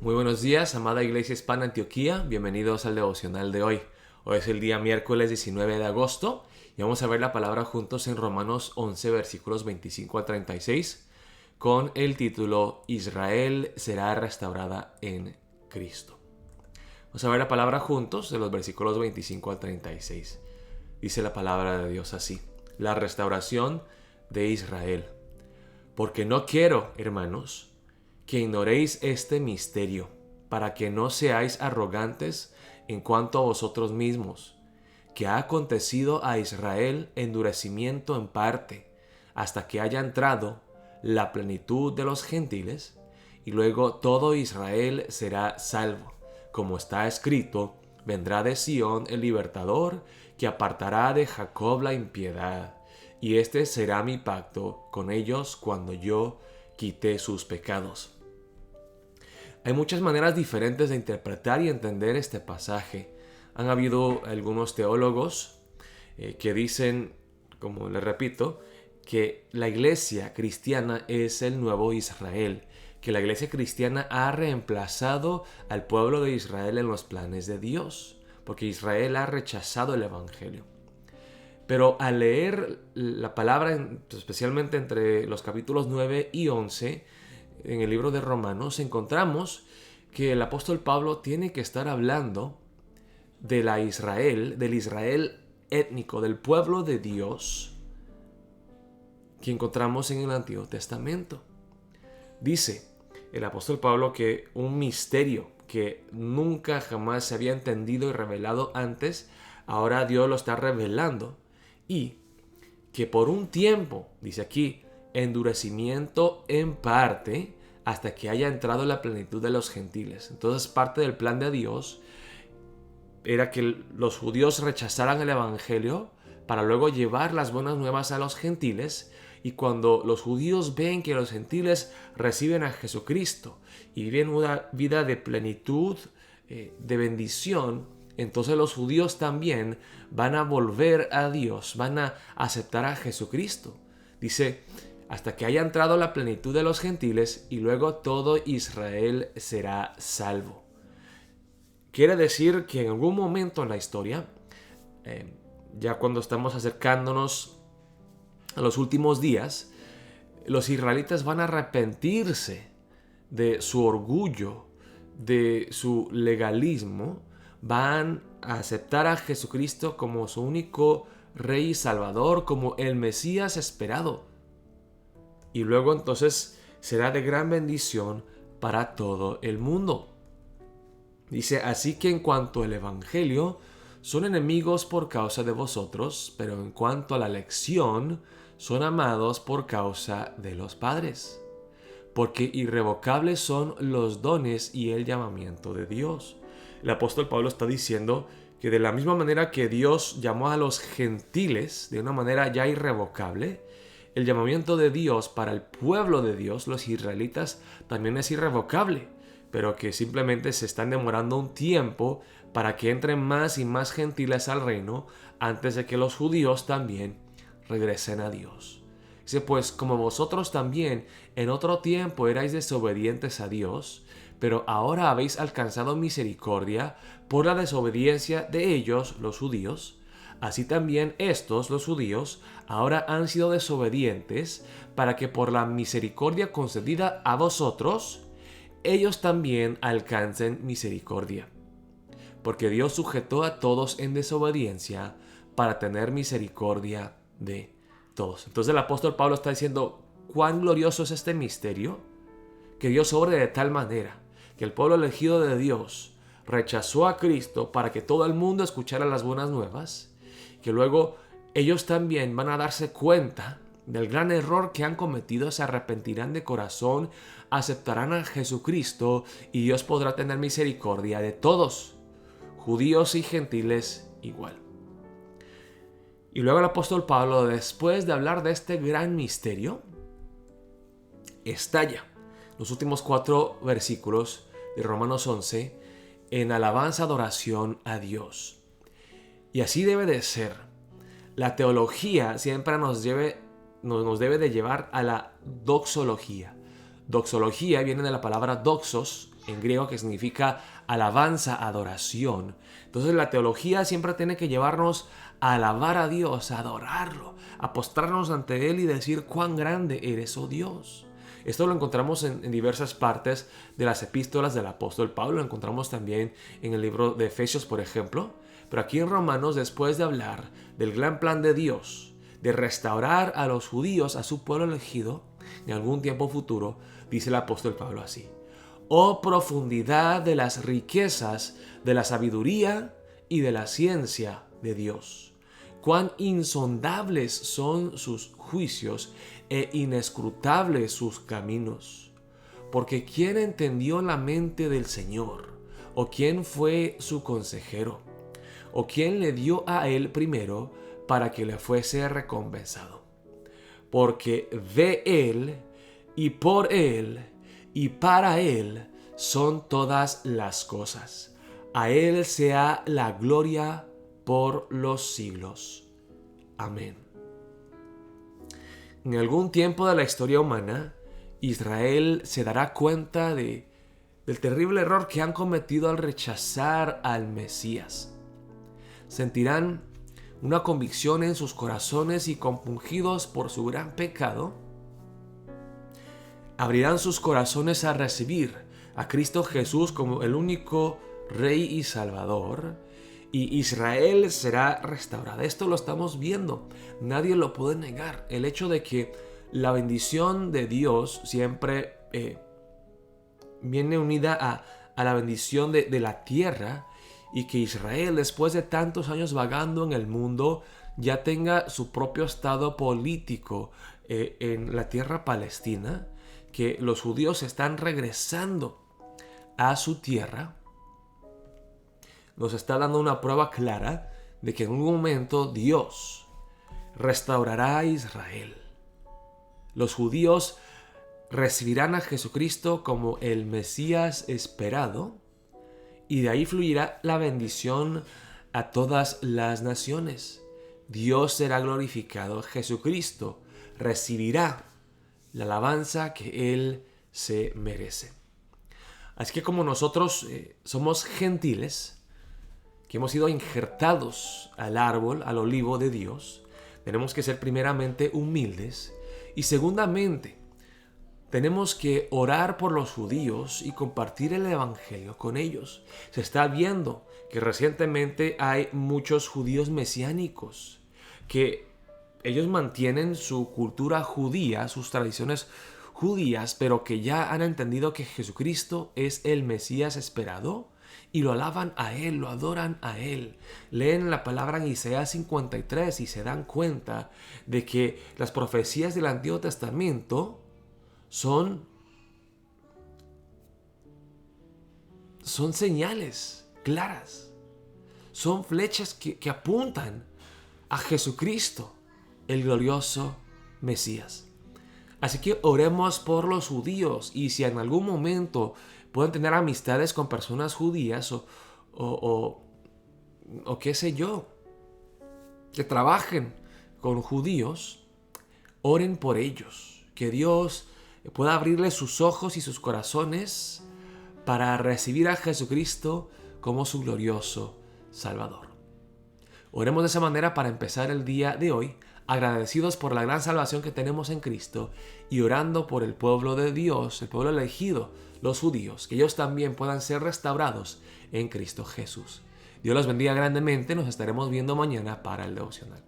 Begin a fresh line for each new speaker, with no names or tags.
Muy buenos días, amada Iglesia Hispana Antioquía. Bienvenidos al devocional de hoy. Hoy es el día miércoles 19 de agosto y vamos a ver la palabra juntos en Romanos 11, versículos 25 al 36, con el título Israel será restaurada en Cristo. Vamos a ver la palabra juntos de los versículos 25 al 36. Dice la palabra de Dios así: la restauración de Israel. Porque no quiero, hermanos, que ignoréis este misterio, para que no seáis arrogantes en cuanto a vosotros mismos, que ha acontecido a Israel endurecimiento en parte, hasta que haya entrado la plenitud de los gentiles, y luego todo Israel será salvo. Como está escrito, vendrá de Sión el libertador, que apartará de Jacob la impiedad, y este será mi pacto con ellos cuando yo quite sus pecados. Hay muchas maneras diferentes de interpretar y entender este pasaje. Han habido algunos teólogos que dicen, como les repito, que la iglesia cristiana es el nuevo Israel, que la iglesia cristiana ha reemplazado al pueblo de Israel en los planes de Dios, porque Israel ha rechazado el evangelio. Pero al leer la palabra, especialmente entre los capítulos 9 y 11, en el libro de Romanos, encontramos que el apóstol Pablo tiene que estar hablando de la Israel, del Israel étnico, del pueblo de Dios que encontramos en el Antiguo Testamento. Dice el apóstol Pablo que un misterio que nunca jamás se había entendido y revelado antes, ahora Dios lo está revelando, y que por un tiempo, dice aquí, endurecimiento en parte hasta que haya entrado la plenitud de los gentiles. Entonces parte del plan de Dios era que los judíos rechazaran el evangelio para luego llevar las buenas nuevas a los gentiles, y cuando los judíos ven que los gentiles reciben a Jesucristo y viven una vida de plenitud, de bendición, entonces los judíos también van a volver a Dios, van a aceptar a Jesucristo. Dice, hasta que haya entrado la plenitud de los gentiles y luego todo Israel será salvo. Quiere decir que en algún momento en la historia, ya cuando estamos acercándonos a los últimos días, los israelitas van a arrepentirse de su orgullo, de su legalismo, van a aceptar a Jesucristo como su único Rey y Salvador, como el Mesías esperado. Y luego entonces será de gran bendición para todo el mundo. Dice, así que en cuanto al Evangelio, son enemigos por causa de vosotros, pero en cuanto a la elección, son amados por causa de los padres. Porque irrevocables son los dones y el llamamiento de Dios. El apóstol Pablo está diciendo que de la misma manera que Dios llamó a los gentiles de una manera ya irrevocable, el llamamiento de Dios para el pueblo de Dios, los israelitas, también es irrevocable, pero que simplemente se están demorando un tiempo para que entren más y más gentiles al reino antes de que los judíos también regresen a Dios. Dice, pues como vosotros también en otro tiempo erais desobedientes a Dios, pero ahora habéis alcanzado misericordia por la desobediencia de ellos, los judíos, así también estos, los judíos, ahora han sido desobedientes para que por la misericordia concedida a vosotros, ellos también alcancen misericordia. Porque Dios sujetó a todos en desobediencia para tener misericordia de todos. Entonces el apóstol Pablo está diciendo, cuán glorioso es este misterio, que Dios obre de tal manera que el pueblo elegido de Dios rechazó a Cristo para que todo el mundo escuchara las buenas nuevas, que luego ellos también van a darse cuenta del gran error que han cometido, se arrepentirán de corazón, aceptarán a Jesucristo y Dios podrá tener misericordia de todos, judíos y gentiles igual. Y luego el apóstol Pablo, después de hablar de este gran misterio, estalla los últimos 4 versículos de Romanos 11 en alabanza, adoración a Dios. Y así debe de ser. La teología siempre nos debe de llevar a la doxología. Doxología viene de la palabra doxos en griego, que significa alabanza, adoración. Entonces la teología siempre tiene que llevarnos a alabar a Dios, a adorarlo, a postrarnos ante Él y decir cuán grande eres, oh Dios. Esto lo encontramos en diversas partes de las epístolas del apóstol Pablo. Lo encontramos también en el libro de Efesios, por ejemplo. Pero aquí en Romanos, después de hablar del gran plan de Dios, de restaurar a los judíos, a su pueblo elegido, en algún tiempo futuro, dice el apóstol Pablo así: oh profundidad de las riquezas de la sabiduría y de la ciencia de Dios. Cuán insondables son sus juicios e inescrutables sus caminos. Porque ¿quién entendió la mente del Señor? ¿O quién fue su consejero? ¿O quién le dio a él primero para que le fuese recompensado? Porque de Él, y por Él, y para Él son todas las cosas. A Él sea la gloria por los siglos. Amén. En algún tiempo de la historia humana, Israel se dará cuenta del terrible error que han cometido al rechazar al Mesías. Sentirán una convicción en sus corazones y, compungidos por su gran pecado, abrirán sus corazones a recibir a Cristo Jesús como el único Rey y Salvador, y Israel será restaurada. Esto lo estamos viendo, nadie lo puede negar. El hecho de que la bendición de Dios siempre viene unida a la bendición de la tierra, y que Israel, después de tantos años vagando en el mundo, ya tenga su propio estado político en la tierra palestina, que los judíos están regresando a su tierra, nos está dando una prueba clara de que en un momento Dios restaurará a Israel. Los judíos recibirán a Jesucristo como el Mesías esperado, y de ahí fluirá la bendición a todas las naciones. Dios será glorificado. Jesucristo recibirá la alabanza que Él se merece. Así que como nosotros somos gentiles, que hemos sido injertados al árbol, al olivo de Dios, tenemos que ser primeramente humildes, y segundamente tenemos que orar por los judíos y compartir el evangelio con ellos. Se está viendo que recientemente hay muchos judíos mesiánicos, que ellos mantienen su cultura judía, sus tradiciones judías, pero que ya han entendido que Jesucristo es el Mesías esperado, y lo alaban a Él, lo adoran a Él. Leen la palabra en Isaías 53 y se dan cuenta de que las profecías del Antiguo Testamento son señales claras, son flechas que apuntan a Jesucristo, el glorioso Mesías. Así que oremos por los judíos, y si en algún momento pueden tener amistades con personas judías o qué sé yo, que trabajen con judíos, oren por ellos, que Dios pueda abrirles sus ojos y sus corazones para recibir a Jesucristo como su glorioso Salvador. Oremos de esa manera para empezar el día de hoy, agradecidos por la gran salvación que tenemos en Cristo, y orando por el pueblo de Dios, el pueblo elegido, los judíos, que ellos también puedan ser restaurados en Cristo Jesús. Dios los bendiga grandemente. Nos estaremos viendo mañana para el devocional.